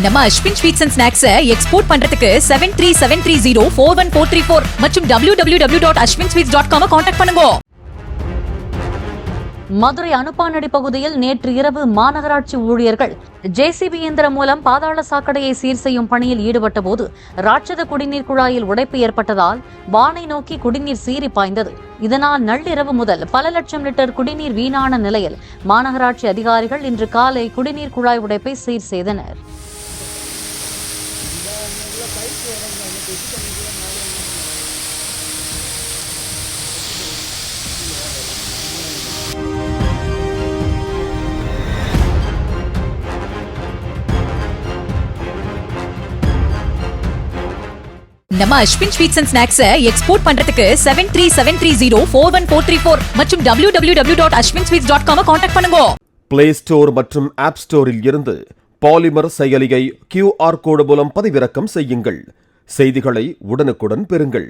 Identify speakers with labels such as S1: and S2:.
S1: நம்ம Ashwin sweets and snacks export பண்றதுக்கு 7373041434 மற்றும் www.ashwinsweets.com கான்டாக்ட் பண்ணுங்க.
S2: மதுரை அனுப்பானடி பகுதியில் நேற்று இரவு மாநகராட்சி ஊழியர்கள் ஜேசிபி இயந்திரம் மூலம் பாதாள சாக்கடையை சீர் செய்யும் பணியில் ஈடுபட்ட போது ராட்சத குடிநீர் குழாயில் உடைப்பு ஏற்பட்டதால் வானை நோக்கி குடிநீர் சீறி பாய்ந்தது. இதனால் நள்ளிரவு முதல் பல லட்சம் லிட்டர் குடிநீர் வீணான நிலையில் மாநகராட்சி அதிகாரிகள் இன்று காலை குடிநீர் குழாய் உடைப்பை சீர் செய்தனர்.
S1: நம்ம Ashwin sweets and snacks export பண்றதுக்கு 7373041434 மற்றும் www.ashwinsweets.com கான்டாக்ட் பண்ணுங்க.
S3: பிளே ஸ்டோர் மற்றும் ஆப் ஸ்டோரில் இருந்து பாலிமர் செயலியை QR கோடு மூலம் பதிவிறக்கம் செய்யுங்கள். செய்திகளை உடனுக்குடன் பெறுங்கள்.